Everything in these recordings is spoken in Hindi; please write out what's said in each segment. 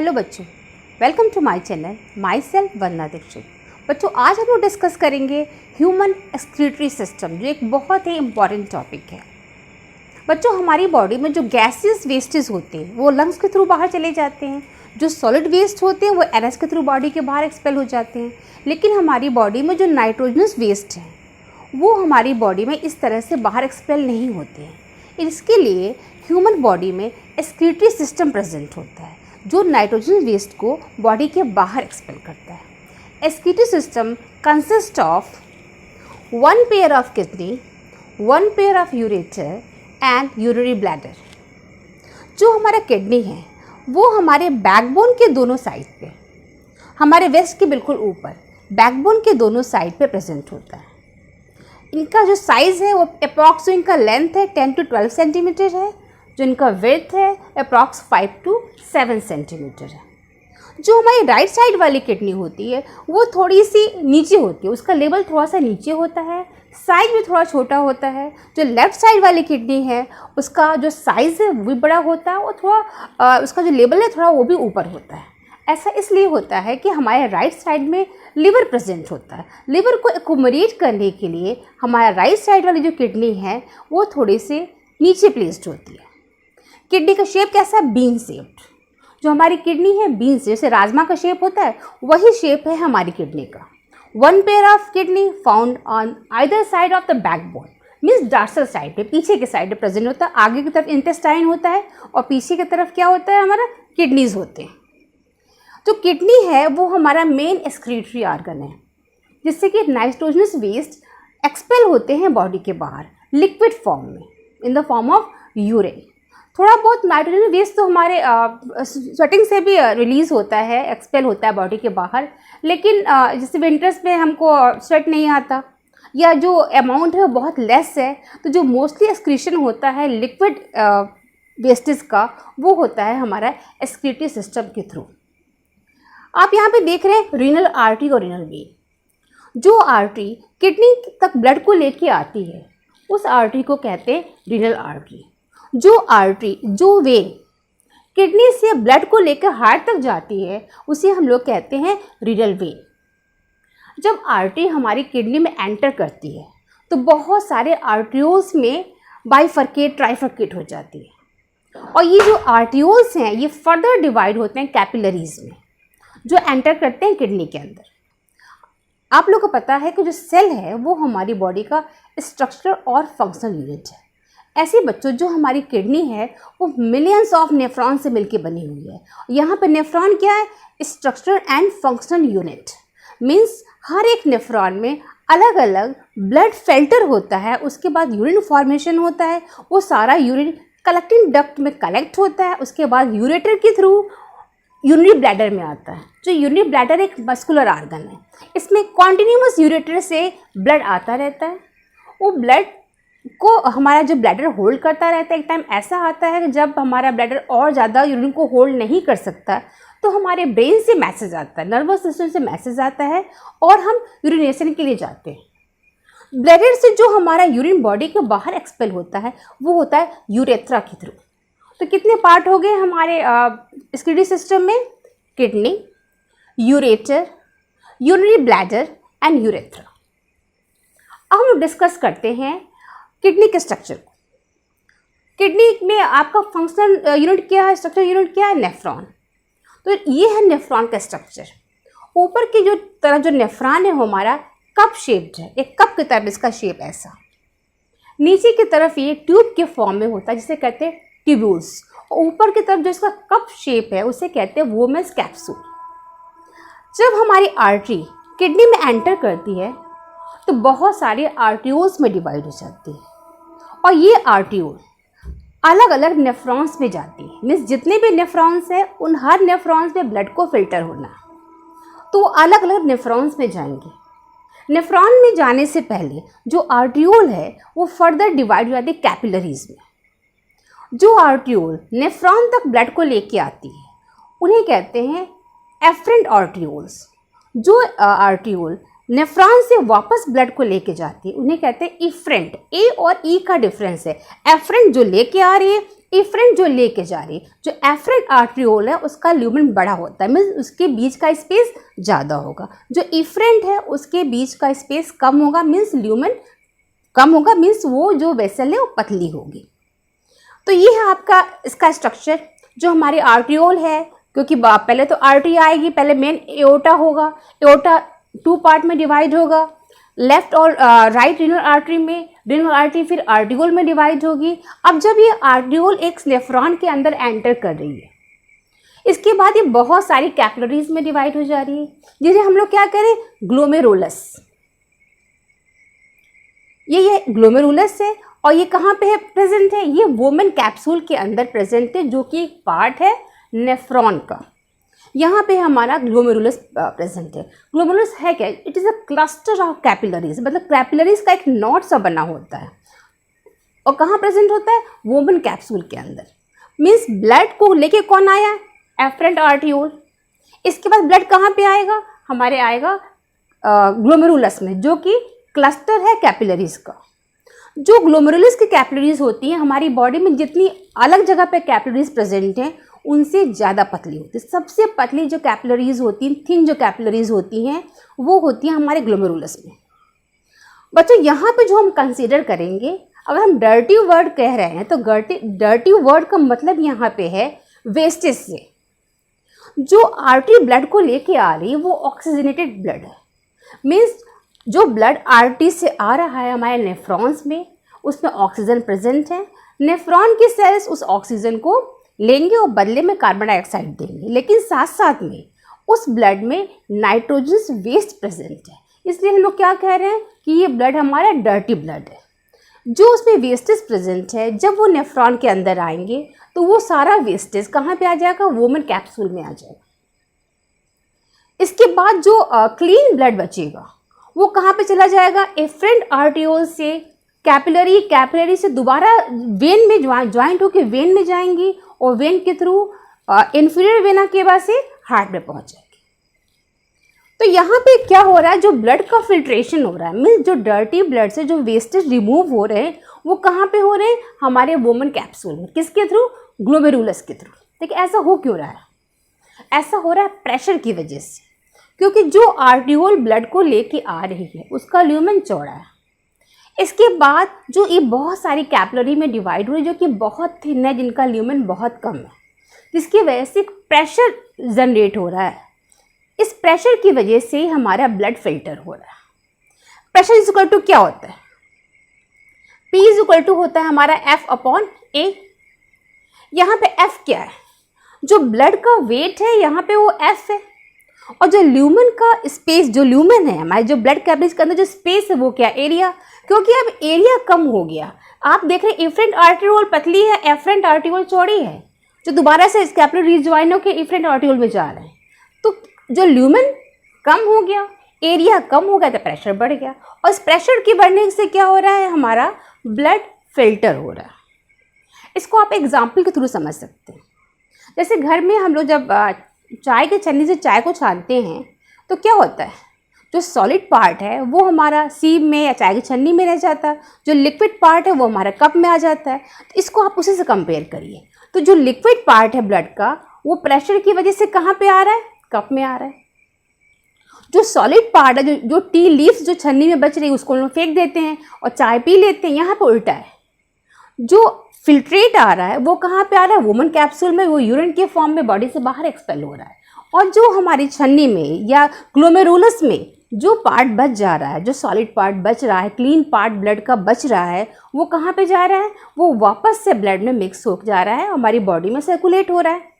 हेलो बच्चों, welcome to my channel myself Vandana Dikshit. बच्चों, आज हम लोग डिस्कस करेंगे ह्यूमन एक्सक्रीटरी सिस्टम, जो एक बहुत ही इम्पॉर्टेंट टॉपिक है। बच्चों, हमारी बॉडी में जो गैसेस वेस्टेज होते हैं वो लंग्स के थ्रू बाहर चले जाते हैं, जो सॉलिड वेस्ट होते हैं वो एनएस के थ्रू बॉडी के बाहर एक्सपेल हो जाते हैं। लेकिन हमारी बॉडी में जो नाइट्रोजनस वेस्ट है वो हमारी बॉडी में इस तरह से बाहर एक्सपेल नहीं होते हैं। इसके लिए ह्यूमन बॉडी में एक्सक्रीटरी सिस्टम प्रेजेंट होता है जो नाइट्रोजन वेस्ट को बॉडी के बाहर एक्सपेल करता है। Excretory system consist of one pair of kidney, one pair of ureter and urinary bladder. जो हमारा किडनी है वो हमारे बैकबोन के दोनों साइड पे, हमारे वेस्ट के बिल्कुल ऊपर बैकबोन के दोनों साइड पे प्रेजेंट होता है। इनका जो साइज़ है वो अप्रॉक्स, इनका लेंथ है 10 to 12 सेंटीमीटर है, जो इनका विड्थ है अप्रॉक्स 5 to 7 सेंटीमीटर है। जो हमारी राइट साइड वाली किडनी होती है वो थोड़ी सी नीचे होती है, उसका लेवल थोड़ा सा नीचे होता है, साइज भी थोड़ा छोटा होता है। जो लेफ़्ट साइड वाली किडनी है उसका जो साइज़ है वो भी बड़ा होता है, और थोड़ा उसका जो लेवल है थोड़ा वो भी ऊपर होता है। ऐसा इसलिए होता है कि हमारे राइट साइड में लिवर प्रेजेंट होता है। लिवर को एकोमोडेट करने के लिए हमारा राइट साइड वाली जो किडनी है वो थोड़ी सी नीचे प्लेस्ड होती है। किडनी का शेप कैसा है? Bean shaped. जो हमारी किडनी है बीन से, जैसे राजमा का शेप होता है वही शेप है हमारी किडनी का। One pair of kidney found on either side of the backbone, means dorsal side पे, पीछे के साइड पे प्रेजेंट होता है। आगे की तरफ इंटेस्टाइन होता है और पीछे की तरफ क्या होता है? हमारा किडनीज होते हैं। जो किडनी है वो हमारा मेन एक्सक्रीटरी ऑर्गन है, जिससे कि नाइट्रोजनस वेस्ट एक्सपेल होते हैं बॉडी के बाहर लिक्विड फॉर्म में, in the form of urine. थोड़ा बहुत नाइट्रोजन वेस्ट तो हमारे स्वेटिंग से भी रिलीज़ होता है, एक्सपेल होता है बॉडी के बाहर। लेकिन जैसे विंटर्स में हमको स्वेट नहीं आता या जो अमाउंट है वो बहुत लेस है, तो जो मोस्टली एक्सक्रीशन होता है लिक्विड वेस्टेज का वो होता है हमारा एक्सक्रीटरी सिस्टम के थ्रू। आप यहाँ पे देख रहे हैं रीनल आर्टरी और रीनल वेन। जो आर्टरी किडनी तक ब्लड को लेके आती है उस आर्टरी को कहते हैं रीनल आर्टरी। जो आर्टरी, जो वेन किडनी से ब्लड को लेकर हार्ट तक जाती है उसे हम लोग कहते हैं रीनल वेन। जब आर्टरी हमारी किडनी में एंटर करती है तो बहुत सारे आर्टरियोल्स में बाइफर्केट, ट्राइफर्केट हो जाती है, और ये जो आर्टरियोल्स हैं ये फर्दर डिवाइड होते हैं कैपिलरीज में जो एंटर करते हैं किडनी के अंदर। आप लोग को पता है कि जो सेल है वो हमारी बॉडी का स्ट्रक्चर और फंक्शनल यूनिट है। ऐसे बच्चों, जो हमारी किडनी है वो मिलियंस ऑफ नेफ्रॉन से मिलकर बनी हुई है। यहाँ पे नेफ्रॉन क्या है? Structure and functional unit. Means हर एक नेफ्रॉन में अलग अलग ब्लड फिल्टर होता है, उसके बाद यूरिन फॉर्मेशन होता है, वो सारा यूरिन कलेक्टिंग डक्ट में कलेक्ट होता है, उसके बाद यूरेटर के थ्रू यूरिनरी ब्लैडर में आता है। जो यूरिनरी ब्लैडर एक मस्कुलर ऑर्गन है, इसमें कॉन्टिन्यूस यूरेटर से ब्लड आता रहता है। वो ब्लड को हमारा जो ब्लैडर होल्ड करता रहता है। एक टाइम ऐसा आता है कि जब हमारा ब्लैडर और ज़्यादा यूरिन को होल्ड नहीं कर सकता तो हमारे ब्रेन से मैसेज आता है, नर्वस सिस्टम से मैसेज आता है और हम यूरिनेशन के लिए जाते हैं। ब्लैडर से जो हमारा यूरिन बॉडी के बाहर एक्सपेल होता है वो होता है यूरेथ्रा के थ्रू। तो कितने पार्ट हो गए हमारे एक्सक्रीटरी सिस्टम में? Kidney, ureter, urinary bladder and urethra. अब हम डिस्कस करते हैं किडनी के स्ट्रक्चर को। किडनी में आपका फंक्शनल यूनिट क्या है, स्ट्रक्चर यूनिट क्या है? नेफ्रॉन। तो ये है नेफ्रॉन का स्ट्रक्चर। ऊपर की जो तरफ जो नेफ्रॉन है वो हमारा कप शेप्ड है, एक कप की तरफ इसका शेप ऐसा। नीचे की तरफ ये ट्यूब के फॉर्म में होता है जिसे कहते हैं ट्यूब्यूल्स, और ऊपर की तरफ जो इसका कप शेप है उसे कहते हैं वोमेस कैप्सूल। जब हमारी आर्टरी किडनी में एंटर करती है तो बहुत सारे आर्टियोल्स में डिवाइड हो जाती है, और ये आर्टियोल अलग अलग नेफ्रॉन्स में जाती है। मीन्स जितने भी नेफ्रॉन्स हैं उन हर नेफ्रॉन्स में ब्लड को फिल्टर होना, तो वो अलग अलग नेफ्रॉन्स में जाएंगे। नेफ्रॉन में जाने से पहले जो आर्टियोल है वो फर्दर डिवाइड हो जाती है कैपिलरीज में। जो आर्टियोल नेफ्रॉन तक ब्लड को लेके आती है उन्हें कहते हैं एफरेंट आर्टियोल्स। जो आर्टियोल नेफ्रॉन से वापस ब्लड को लेके जाती है उन्हें कहते हैं इफरेंट। ए और ई का डिफरेंस है। एफरेंट जो लेके आ रही है, इफरेंट जो लेके जा रही है, जो एफरेंट आर्ट्रियोल है उसका ल्यूमेन बड़ा होता है, मीन्स उसके बीच का स्पेस ज़्यादा होगा। जो इफरेंट है उसके बीच का स्पेस कम होगा, मीन्स ल्यूमेन कम होगा, मीन्स वो जो वेसल है वो पतली होगी। तो ये है आपका इसका स्ट्रक्चर। जो हमारी आर्ट्रियोल है, क्योंकि पहले तो आर्टरी आएगी, पहले मेन एओर्टा होगा, एओर्टा 2 पार्ट में डिवाइड होगा, लेफ्ट और राइट रीनल आर्टरी में, रीनल आर्टरी फिर आर्टियोल में डिवाइड होगी। अब जब ये आर्टियोल एक नेफ्रॉन के अंदर एंटर कर रही है, इसके बाद ये बहुत सारी कैपिलरीज में डिवाइड हो जा रही है, जिसे हम लोग क्या करें, ग्लोमेरुलस। ये ग्लोमेरुलस है और ये कहाँ पे है प्रेजेंट है, ये वोमेन कैप्सूल के अंदर प्रेजेंट है, जो कि एक पार्ट है नेफ्रॉन का। यहाँ पे हमारा ग्लोमेरुलस प्रेजेंट है। ग्लोमेरुलस है क्या, it is a cluster of capillaries, मतलब कैपिलरीज का एक नॉट सा बना होता है और कहाँ प्रेजेंट होता है, वोमेन कैप्सूल के अंदर। मीन्स ब्लड को लेके कौन आया, एफरेंट आर्टियोल। इसके बाद ब्लड कहाँ पे आएगा, हमारे आएगा ग्लोमेरुलस में, जो कि क्लस्टर है कैपिलरीज का। जो ग्लोमेरुलस की कैपिलरीज होती हैं हमारी बॉडी में, जितनी अलग जगह पे कैपिलरीज प्रेजेंट हैं उनसे ज़्यादा पतली होती है। सबसे पतली जो कैपिलरीज होती हैं, थिन जो कैपिलरीज होती हैं, वो होती हैं हमारे ग्लोमेरुलस में। बच्चों यहाँ पे जो हम कंसीडर करेंगे, अगर हम डर्टी वर्ड कह रहे हैं तो डर्टी वर्ड का मतलब यहाँ पे है वेस्टेज से। जो आर्टरी ब्लड को लेके आ रही है वो ऑक्सीजनेटेड ब्लड है, मीन्स जो ब्लड आर्टरी से आ रहा है हमारे नेफ्रॉन्स में, उसमें ऑक्सीजन प्रेजेंट है। नेफ्रॉन की सेल्स उस ऑक्सीजन को लेंगे और बदले में कार्बन डाइऑक्साइड देंगे, लेकिन साथ साथ में उस ब्लड में नाइट्रोजनस वेस्ट प्रेजेंट है। इसलिए हम लोग क्या कह रहे हैं कि ये ब्लड हमारा डर्टी ब्लड है। जो उसमें वेस्टेज प्रेजेंट है, जब वो नेफ्रॉन के अंदर आएंगे तो वो सारा वेस्टेज कहाँ पे आ जाएगा, वोमेन कैप्सूल में आ जाएगा। इसके बाद जो क्लीन ब्लड बचेगा वो कहाँ पे चला जाएगा, एफरेंट आर्टियोल से कैपिलरी से दोबारा वेन में ज्वाइंट होकर वेन में जाएंगी और वेन के थ्रू इंफीरियर वेना केवा से हार्ट में पहुँच जाएगी। तो यहाँ पे क्या हो रहा है, जो ब्लड का फिल्ट्रेशन हो रहा है, मीन्स जो डर्टी ब्लड से जो वेस्टेज रिमूव हो रहे हैं वो कहाँ पे हो रहे हैं, हमारे वोमेन कैप्सूल में। किसके थ्रू, ग्लोमेरुलस के थ्रू। देखिए ऐसा हो क्यों रहा है, ऐसा हो रहा है प्रेशर की वजह से, क्योंकि जो आर्टियोल ब्लड को लेके आ रही है उसका ल्यूमेन चौड़ा है। इसके बाद जो ये बहुत सारी कैपिलरी में डिवाइड हुई, जो कि बहुत थिन है, जिनका ल्यूमेन बहुत कम है, जिसकी वजह से प्रेशर जनरेट हो रहा है। इस प्रेशर की वजह से हमारा ब्लड फिल्टर हो रहा है। प्रेशर इज इक्वल टू क्या होता है, P इज इक्वल टू होता है हमारा F/A। यहाँ पे F क्या है, जो ब्लड का वेट है यहाँ पे वो F है, और जो ल्यूमेन का स्पेस, जो ल्यूमेन है हमारे जो ब्लड कैपिलरीज के अंदर जो स्पेस है वो क्या, एरिया। क्योंकि अब एरिया कम हो गया, आप देख रहे हैं एफरेंट आर्टियोल पतली है, एफरेंट आर्टियोल चौड़ी है, जो दोबारा से कैपिलरी रिज्वाइन होकर एफरेंट आर्टियोल में जा रहे हैं। तो जो ल्यूमेन कम हो गया, एरिया कम हो गया, तो प्रेशर बढ़ गया, और इस प्रेशर के बढ़ने से क्या हो रहा है, हमारा ब्लड फिल्टर हो रहा है। इसको आप एग्जाम्पल के थ्रू समझ सकते हैं। जैसे घर में हम लोग जब चाय के छन्नी से चाय को छानते हैं तो क्या होता है, जो सॉलिड पार्ट है वो हमारा सीप में या चाय की छन्नी में रह जाता है, जो लिक्विड पार्ट है वो हमारा कप में आ जाता है। तो इसको आप उसी से कंपेयर करिए। तो जो लिक्विड पार्ट है ब्लड का वो प्रेशर की वजह से कहाँ पे आ रहा है, कप में आ रहा है। जो सॉलिड पार्ट है, जो टी लीव्स जो छन्नी में बच रही है उसको हम फेंक देते हैं और चाय पी लेते हैं। यहाँ पे उल्टा है, जो फिल्ट्रेट आ रहा है वो कहाँ पे आ रहा है, वोमेन कैप्सूल में, वो यूरिन के फॉर्म में बॉडी से बाहर एक्सपेल हो रहा है। और जो हमारी छन्नी में या ग्लोमेरुलस में जो पार्ट बच जा रहा है, जो सॉलिड पार्ट बच रहा है, क्लीन पार्ट ब्लड का बच रहा है, वो कहाँ पे जा रहा है, वो वापस से ब्लड में मिक्स हो जा रहा है, हमारी बॉडी में सर्कुलेट हो रहा है।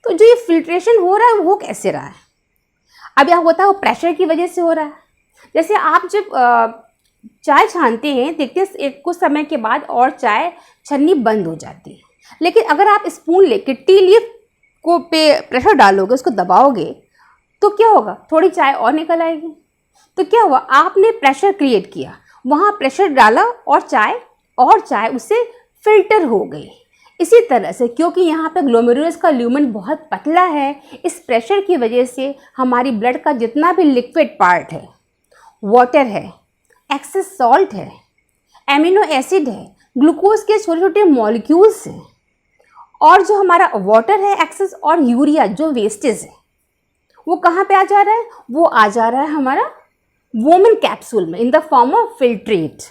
तो जो ये फिल्ट्रेशन हो रहा है वो कैसे रहा है, अब यह होता है वो प्रेशर की वजह से हो रहा है। जैसे आप जब चाय छानते हैं, देखते हैं एक कुछ समय के बाद और चाय छन्नी बंद हो जाती है, लेकिन अगर आप स्पून लेके टी लीफ को पे प्रेशर डालोगे, उसको दबाओगे, तो क्या होगा, थोड़ी चाय और निकल आएगी। तो क्या हुआ, आपने प्रेशर क्रिएट किया, वहाँ प्रेशर डाला और चाय उससे फिल्टर हो गई। इसी तरह से क्योंकि यहाँ पे ग्लोमेरुलस का ल्यूमेन बहुत पतला है, इस प्रेशर की वजह से हमारी ब्लड का जितना भी लिक्विड पार्ट है, वाटर है, एक्सेस सॉल्ट है, एमिनो एसिड है, ग्लूकोज के छोटे छोटे मॉलिक्यूल्स हैं, और जो हमारा वाटर है एक्सेस और यूरिया जो वेस्टेज है वो कहाँ पे आ जा रहा है, वो आ जा रहा है हमारा वोमन कैप्सूल में in the form of filtrate.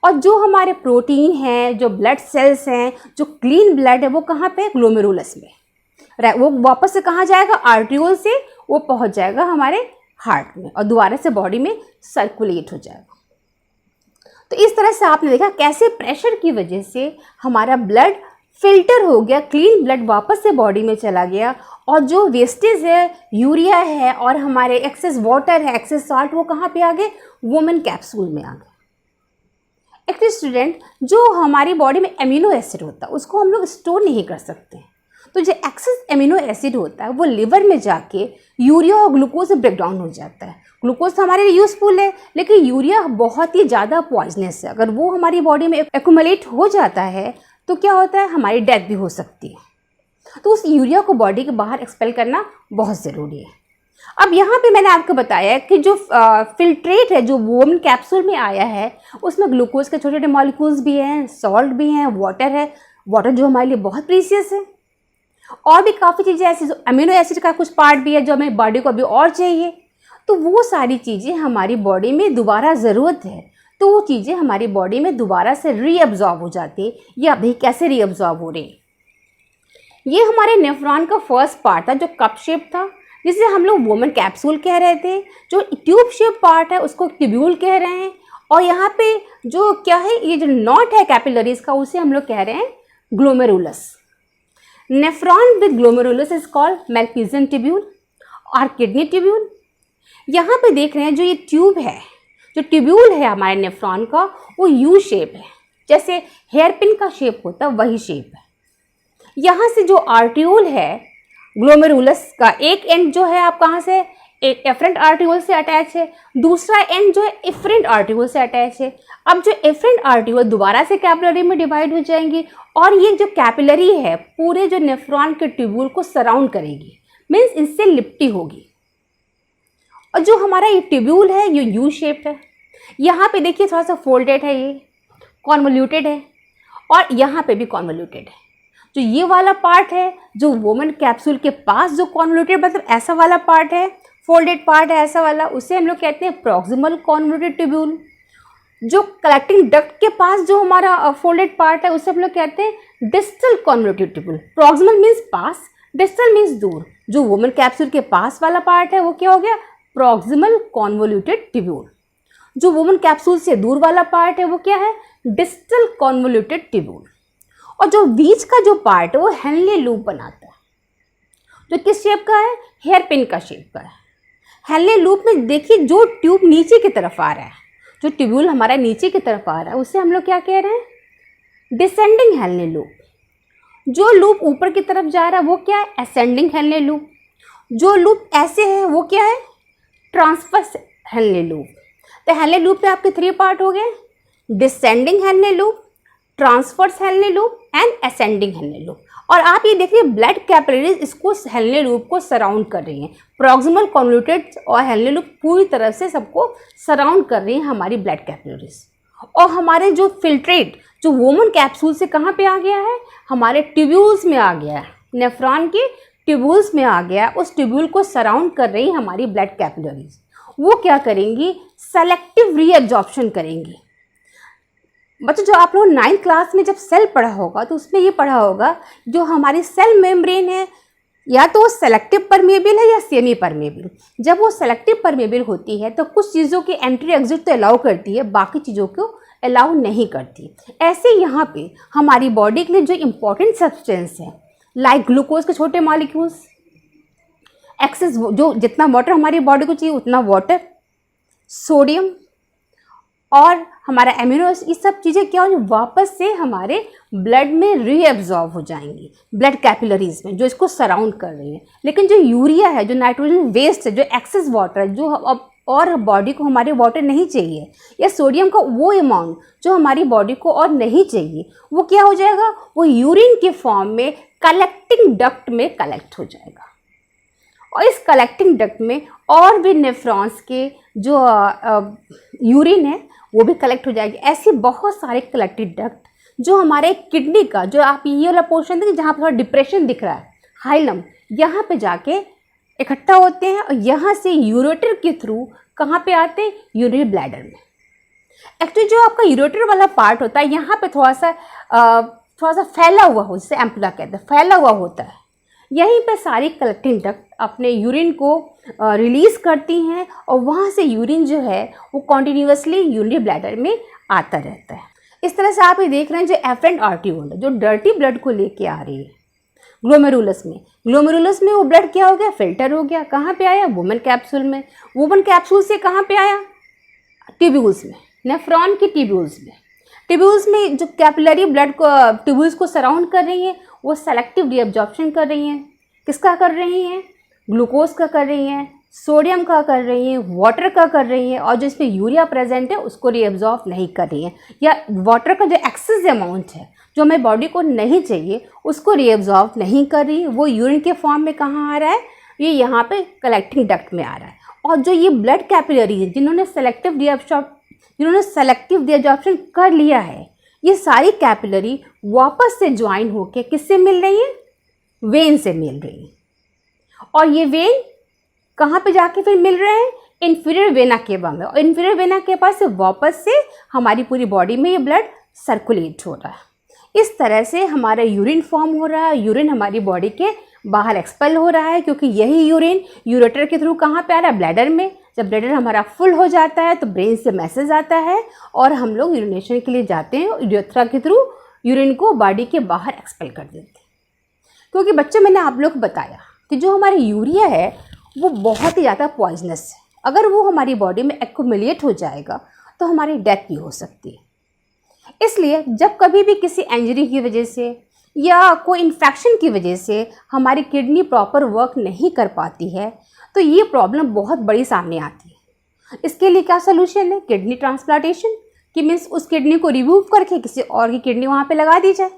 और जो हमारे प्रोटीन हैं, जो ब्लड सेल्स हैं, जो क्लीन ब्लड है, वो कहाँ पे, ग्लोमेरुलस में। वो वापस से कहाँ जाएगा, आर्ट्रियोल से वो पहुँच जाएगा हमारे हार्ट में और दोबारा से बॉडी में सर्कुलेट हो जाएगा। तो इस तरह से आपने देखा कैसे प्रेशर की वजह से हमारा ब्लड फिल्टर हो गया, क्लीन ब्लड वापस से बॉडी में चला गया और जो वेस्टेज है, यूरिया है और हमारे एक्सेस वाटर है, एक्सेस साल्ट, वो कहाँ पे आ गए, वुमेन कैप्सूल में आ गए। एक स्टूडेंट, जो हमारी बॉडी में एमिनो एसिड होता है उसको हम लोग स्टोर नहीं कर सकते, तो जो एक्सेस एमिनो एसिड होता है वो लिवर में जाके यूरिया और ग्लूकोज ब्रेक डाउन हो जाता है। ग्लूकोज तो हमारे लिए यूजफुल है, लेकिन यूरिया बहुत ही ज़्यादा पॉइजनस है। अगर वो हमारी बॉडी में एक्यूमुलेट हो जाता है तो क्या होता है, हमारी डेथ भी हो सकती है। तो उस यूरिया को बॉडी के बाहर एक्सपेल करना बहुत ज़रूरी है। अब यहाँ पे मैंने आपको बताया कि जो फिल्ट्रेट है जो वोमन कैप्सूल में आया है उसमें ग्लूकोज के छोटे छोटे मॉलिक्यूल्स भी हैं, सॉल्ट भी हैं, वाटर है, वाटर जो हमारे लिए बहुत प्रीशियस है, और भी काफ़ी चीज़ें ऐसी, जो अमीनो एसिड का कुछ पार्ट भी है जो हमें बॉडी को अभी और चाहिए। तो वो सारी चीज़ें हमारी बॉडी में दोबारा ज़रूरत है, तो वो चीज़ें हमारी बॉडी में दोबारा से रीअब्जॉर्ब हो जाती है। ये अभी कैसे रीअब्जॉर्ब हो रही है, ये हमारे नेफ्रॉन का फर्स्ट पार्ट था जो कप शेप था, जिसे हम लोग वोमन कैप्सूल कह रहे थे। जो ट्यूब शेप पार्ट है उसको ट्यूब्यूल कह रहे हैं। और यहाँ पे जो क्या है, ये जो नॉट है कैपिलरीज का, उसे हम लोग कह रहे हैं glomerulus. Nephron with glomerulus is called Malpighian tubule और किडनी ट्यूब्यूल। यहाँ पे देख रहे हैं जो ये ट्यूब है, जो ट्यूब्यूल है हमारे नेफ्रॉन का, वो यू शेप है, जैसे हेयर पिन का शेप होता है वही शेप है। यहाँ से जो आर्ट्रियोल है ग्लोमेरुलस का, एक एंड जो है आप कहाँ से, एक एफरेंट आर्ट्रियोल से अटैच है, दूसरा एंड जो है एफरेंट आर्ट्रियोल से अटैच है। अब जो एफरेंट आर्ट्रियोल दोबारा से कैपिलरी में डिवाइड हो जाएंगी और ये जो कैपिलरी है पूरे जो नेफ्रॉन के ट्यूब्यूल को सराउंड करेगी, मीन्स इससे लिपटी होगी। और जो हमारा ये ट्यूब्यूल है ये यू शेप है। यहाँ पे देखिए थोड़ा सा फोल्डेड है, ये कॉन्वोल्यूटेड है और यहाँ पे भी कॉन्वोल्यूटेड है। जो ये वाला पार्ट है जो वोमन कैप्सूल के पास जो कॉन्वोल्यूटेड, मतलब ऐसा वाला पार्ट है, फोल्डेड पार्ट है ऐसा वाला, उसे हम लोग कहते हैं प्रॉक्सिमल कॉन्वोल्यूटेड ट्यूब्यूल। जो कलेक्टिंग डक्ट के पास जो हमारा फोल्डेड पार्ट है उसे हम लोग कहते हैं distal convoluted tubule. Proximal means पास, डिस्टल मीन्स दूर। जो वोमन कैप्सूल के पास वाला पार्ट है वो क्या हो गया, प्रॉक्सिमल कॉन्वोल्यूटेड ट्यूब्यूल। जो वोमन कैप्सूल से दूर वाला पार्ट है वो क्या है, डिस्टल कॉन्वोल्यूटेड ट्यूब्यूल। और जो बीच का जो पार्ट है वो हेनले लूप बनाता है, जो किस शेप का है, हेयर पिन का शेप का है। हेनले लूप में देखिए जो ट्यूब नीचे की तरफ आ रहा है, जो ट्यूब्यूल हमारा नीचे की तरफ आ रहा है उसे हम लोग क्या कह रहे हैं, डिसेंडिंग हेनले लूप। जो लूप ऊपर की तरफ जा रहा है वो क्या है, असेंडिंग हेनले लूप। जो लूप ऐसे है वो क्या है, ट्रांसवर्स हेनले लूप। तो हेनले लूप में आपके 3 पार्ट हो गए, descending Henle loop, transverse Henle loop and ascending Henle loop. और आप ये देखिए ब्लड कैपिलरीज इसको हेनले लूप को सराउंड कर रही हैं। प्रॉक्सिमल कॉन्वोल्यूटेड और हेनले लूप पूरी तरह से सबको सराउंड कर रही हैं हमारी ब्लड कैपिलरीज। और हमारे जो फिल्ट्रेट जो वोमन कैप्सूल से कहाँ पे आ गया है, हमारे ट्यूब्यूल्स में आ गया है, नेफ्रॉन के ट्यूब्यूल्स में आ गया। उस ट्यूब्यूल को सराउंड कर रही हमारी ब्लड कैपिलरीज। वो क्या करेंगी, सेलेक्टिव रीएब्जॉर्प्शन करेंगी। बच्चों जो आप लोग 9th क्लास में जब सेल पढ़ा होगा तो उसमें ये पढ़ा होगा जो हमारी सेल मेम्ब्रेन है या तो सेलेक्टिव परमेबल है या सेमी परमेबल। जब वो सेलेक्टिव परमेबल होती है तो कुछ चीज़ों की एंट्री एग्जिट तो अलाउ करती है, बाकी चीज़ों को अलाउ नहीं करती। ऐसे यहाँ पे हमारी बॉडी के लिए जो इम्पोर्टेंट सब्सटेंस है लाइक ग्लूकोज के छोटे मॉलिक्यूल्स, एक्सेस जो जितना वाटर हमारी बॉडी को चाहिए उतना वाटर, सोडियम और हमारा एमिनो एसिड, ये सब चीज़ें क्या हो वापस से हमारे ब्लड में रीअब्जॉर्ब हो जाएंगी ब्लड कैपिलरीज में जो इसको सराउंड कर रही है। लेकिन जो यूरिया है, जो नाइट्रोजन वेस्ट है, जो एक्सेस वाटर है, जो अब और बॉडी को हमारे वाटर नहीं चाहिए, या सोडियम का वो अमाउंट जो हमारी बॉडी को और नहीं चाहिए, वो क्या हो जाएगा, वो यूरिन के फॉर्म में कलेक्टिंग डक्ट में कलेक्ट हो जाएगा। और इस कलेक्टिंग डक्ट में और भी नेफ्रॉन्स के जो यूरिन है वो भी कलेक्ट हो जाएगी। ऐसे बहुत सारे कलेक्टिव डक्ट जो हमारे किडनी का जो आप ये वाला पोर्शन देखिए जहाँ पर थोड़ा डिप्रेशन दिख रहा है, हाइलम, यहाँ पे जाके इकट्ठा होते हैं और यहाँ से यूरेटर के थ्रू कहाँ पे आते हैं, यूरिनरी ब्लैडर में। एक्चुअली जो आपका यूरेटर वाला पार्ट होता है यहाँ पे थोड़ा सा फैला हुआ हो, जिसे एम्पुला कहते हैं, फैला हुआ होता है। यहीं पे सारी कलेक्टिंग डक्ट अपने यूरिन को रिलीज़ करती हैं और वहाँ से यूरिन जो है वो कॉन्टीन्यूसली यूरिनरी ब्लैडर में आता रहता है। इस तरह से आप ये देख रहे हैं जो एफरेंट आर्टरियोल है, जो डर्टी ब्लड को लेके आ रही है ग्लोमेरुलस में वो ब्लड क्या हो गया, फिल्टर हो गया। कहाँ पे आया, वुमेन कैप्सूल में। वुमेन कैप्सूल से कहाँ पे आया, ट्यूब्यूल्स में, नेफ्रॉन की ट्यूब्यूल्स में जो कैपिलरी ब्लड को ट्यूब्यूल्स को सराउंड कर रही हैं, वो सेलेक्टिव रीअब्जॉर्प्शन कर रही हैं। किसका कर रही हैं, ग्लूकोज का कर रही हैं, सोडियम का कर रही हैं, वाटर का कर रही हैं, और जो इसमें यूरिया प्रेजेंट है उसको रीअब्जॉर्ब नहीं कर रही हैं, या वाटर का जो एक्सेस अमाउंट है जो हमें बॉडी को नहीं चाहिए उसको रीअब्जॉर्ब नहीं कर रही है। वो यूरिन के फॉर्म में कहाँ आ रहा है, ये यहाँ पे कलेक्टिंग डक्ट में आ रहा है। और जो ये ब्लड कैपिलरी है जिन्होंने सेलेक्टिव रीअब्जॉर्प्शन कर लिया है, ये सारी कैपिलरी वापस से ज्वाइन होकर किससे मिल रही है, वेन से मिल रही है। और ये वेन कहाँ पे जाके फिर मिल रहे हैं, इन्फीरियर वेना केवा में। और इन्फीरियर वेना के पास से वापस से हमारी पूरी बॉडी में ये ब्लड सर्कुलेट हो रहा है। इस तरह से हमारा यूरिन फॉर्म हो रहा है, यूरिन हमारी बॉडी के बाहर एक्सपेल हो रहा है, क्योंकि यही यूरिन यूरेटर के थ्रू कहाँ पे आ रहा है, ब्लैडर में। जब ब्लैडर हमारा फुल हो जाता है तो ब्रेन से मैसेज आता है और हम लोग यूरिनेशन के लिए जाते हैं, यूरेथ्रा के थ्रू यूरिन को बॉडी के बाहर एक्सपेल कर देते हैं। क्योंकि बच्चों मैंने आप लोग को बताया कि जो हमारी यूरिया है वो बहुत ही ज़्यादा पॉइजनस है। अगर वो हमारी बॉडी में एक्यूमुलेट हो जाएगा तो हमारी डेथ भी हो सकती है। इसलिए जब कभी भी किसी इंजरी की वजह से या कोई इन्फेक्शन की वजह से हमारी किडनी प्रॉपर वर्क नहीं कर पाती है तो ये प्रॉब्लम बहुत बड़ी सामने आती है। इसके लिए क्या सोल्यूशन है, किडनी ट्रांसप्लांटेशन, कि मीन्स उस किडनी को रिमूव करके किसी और की किडनी वहाँ पे लगा दी जाए।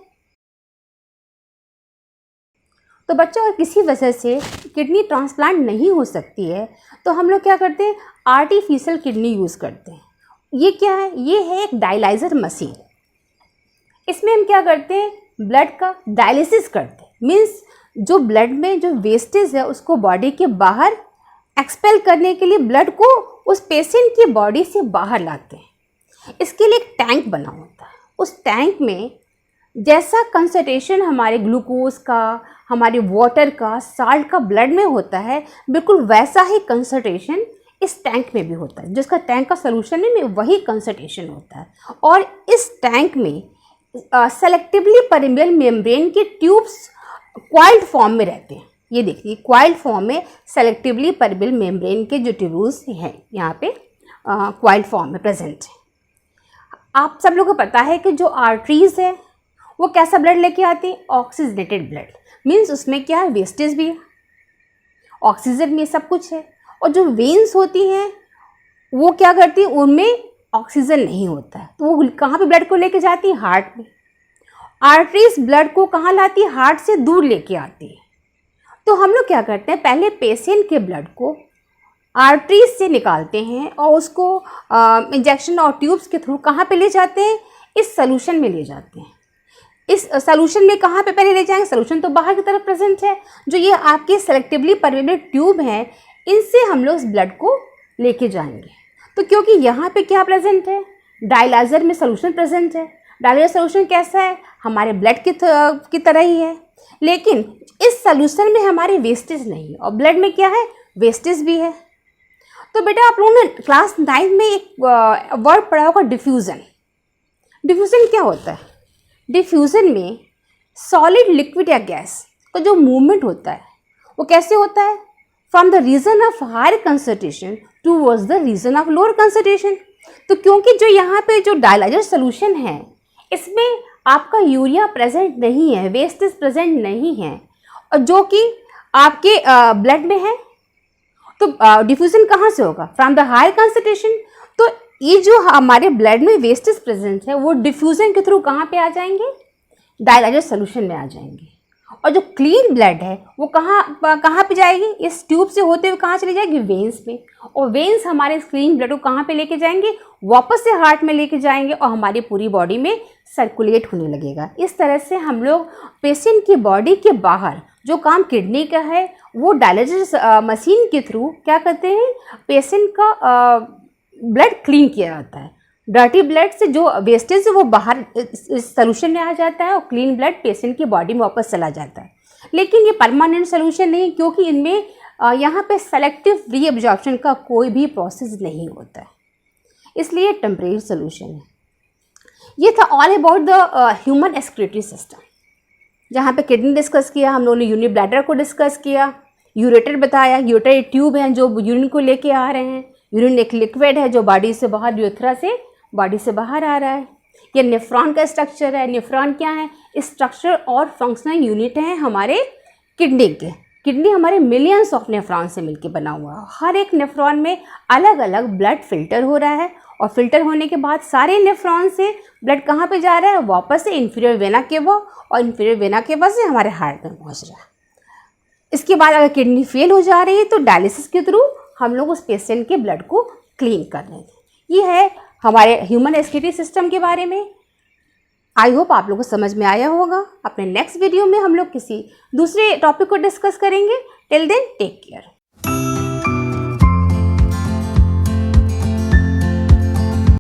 तो बच्चों अगर किसी वजह से किडनी ट्रांसप्लांट नहीं हो सकती है तो हम लोग क्या करते हैं, आर्टिफिशियल किडनी यूज़ करते हैं। ये क्या है, ये है एक डायलाइज़र मशीन। इसमें हम क्या करते हैं, ब्लड का डायलिसिस करते हैं। मीन्स जो ब्लड में जो वेस्टेज है उसको बॉडी के बाहर एक्सपेल करने के लिए ब्लड को उस पेशेंट की बॉडी से बाहर लाते हैं। इसके लिए एक टैंक बना होता है। उस टैंक में जैसा कंसंट्रेशन हमारे ग्लूकोज का, हमारे वाटर का, साल्ट का ब्लड में होता है, बिल्कुल वैसा ही कंसंट्रेशन इस टैंक में भी होता है। जिसका टैंक का सोल्यूशन में वही कंसंट्रेशन होता है। और इस टैंक में सेलेक्टिवली परमेबल मेम्ब्रेन के ट्यूब्स क्वाइल्ड फॉर्म में रहते हैं। ये देखिए क्वाइल्ड फॉर्म में सेलेक्टिवली परमेबल मेम्ब्रेन के जो ट्यूब्स हैं यहाँ पे क्वाइल्ड फॉर्म में प्रेजेंट है। आप सब लोगों को पता है कि जो आर्टरीज है वो कैसा ब्लड लेके आती है, ऑक्सीजनेटेड ब्लड। मीन्स उसमें क्या है, वेस्टेज भी है, ऑक्सीजन में सब कुछ है। और जो वेन्स होती हैं वो क्या करती है, उनमें ऑक्सीजन नहीं होता है, तो वो कहाँ पे ब्लड को लेके जाती है, हार्ट में। आर्टरीज ब्लड को कहाँ लाती है, हार्ट से दूर लेके आती है। तो हम लोग क्या करते हैं, पहले पेशेंट के ब्लड को आर्टरीज से निकालते हैं और उसको इंजेक्शन और ट्यूब्स के थ्रू कहाँ पे ले जाते हैं, इस सोल्यूशन में ले जाते हैं। इस सोल्यूशन में कहाँ पे पहले ले जाएंगे, सोल्यूशन तो बाहर की तरफ प्रेजेंट है। जो ये आपके सेलेक्टिवली परमेबल ट्यूब हैं, इनसे हम लोग इस ब्लड को लेके जाएंगे। तो क्योंकि यहाँ पे क्या प्रेजेंट है, डायलाइजर में सोल्यूशन प्रेजेंट है। डायलाइजर सोल्यूशन कैसा है, हमारे ब्लड की तरह ही है, लेकिन इस सोल्यूशन में हमारी वेस्टेज नहीं है और ब्लड में क्या है, वेस्टेज भी है। तो बेटा आप लोगों ने क्लास 9 में एक वर्ड पढ़ा होगा, डिफ्यूज़न। डिफ्यूज़न क्या होता है, डिफ्यूज़न में सॉलिड लिक्विड या गैस का जो मूवमेंट होता है वो कैसे होता है, from the region of higher concentration towards the region of lower concentration. तो क्योंकि जो यहाँ पे जो डायलाइजर सोल्यूशन है इसमें आपका यूरिया प्रेजेंट नहीं है, वेस्टेज प्रेजेंट नहीं है, और जो कि आपके ब्लड में है, तो डिफ्यूजन कहाँ से होगा, फ्रॉम द हायर कंसंट्रेशन। तो ये जो हमारे ब्लड में वेस्टेज प्रेजेंट है वो डिफ्यूजन के थ्रू कहाँ पे आ जाएंगे, डायलाइजर सोल्यूशन में आ जाएंगे। और जो क्लीन ब्लड है वो कहाँ पे जाएगी, इस ट्यूब से होते हुए कहाँ चली जाएगी, वेन्स में। और वेन्स हमारे इस क्लीन ब्लड को कहाँ पे लेके जाएंगे, वापस से हार्ट में लेके जाएंगे और हमारी पूरी बॉडी में सर्कुलेट होने लगेगा। इस तरह से हम लोग पेशेंट की बॉडी के बाहर जो काम किडनी का है वो डायलिसिस मशीन के थ्रू क्या करते हैं, पेशेंट का ब्लड क्लीन किया जाता है। डर्टी ब्लड से जो वेस्टेज है वो बाहर इस सोल्यूशन में आ जाता है और क्लीन ब्लड पेशेंट की बॉडी में वापस चला जाता है। लेकिन ये परमानेंट सोल्यूशन नहीं, क्योंकि इनमें यहाँ पे सेलेक्टिव रीअब्जॉर्प्शन का कोई भी प्रोसेस नहीं होता है, इसलिए टेम्परेरी सोल्यूशन है। ये था all about the human excretory system, जहाँ पे किडनी डिस्कस किया, हम लोगों ने यूरिन ब्लैडर को डिस्कस किया, यूरेटर बताया, यूरेटर एक ट्यूब है जो यूरिन को लेके आ रहे हैं, यूरिन एक लिक्विड है जो बॉडी से बाहर, यूरेथ्रा से बॉडी से बाहर आ रहा है। ये नेफ्रॉन का स्ट्रक्चर है। नेफ्रॉन क्या है, स्ट्रक्चर और फंक्शनल यूनिट हैं हमारे किडनी के। किडनी हमारे मिलियंस ऑफ नेफ्रॉन से मिलकर बना हुआ है। हर एक नेफ्रॉन में अलग अलग ब्लड फिल्टर हो रहा है और फिल्टर होने के बाद सारे नेफ्रॉन से ब्लड कहाँ पे जा रहा है, वापस से इंफीरियर वेना केवा और इंफीरियर वेना केवा से हमारे हार्ट में पहुँच रहा है। इसके बाद अगर किडनी फेल हो जा रही है तो डायलिसिस के थ्रू हम लोग उस पेशेंट के ब्लड को क्लीन कर रहे थे। ये है हमारे ह्यूमन एक्सक्रीटरी सिस्टम के बारे में। आई होप आप लोगों को समझ में आया होगा। अपने नेक्स्ट वीडियो में हम लोग किसी दूसरे टॉपिक को डिस्कस करेंगे। Till then take care.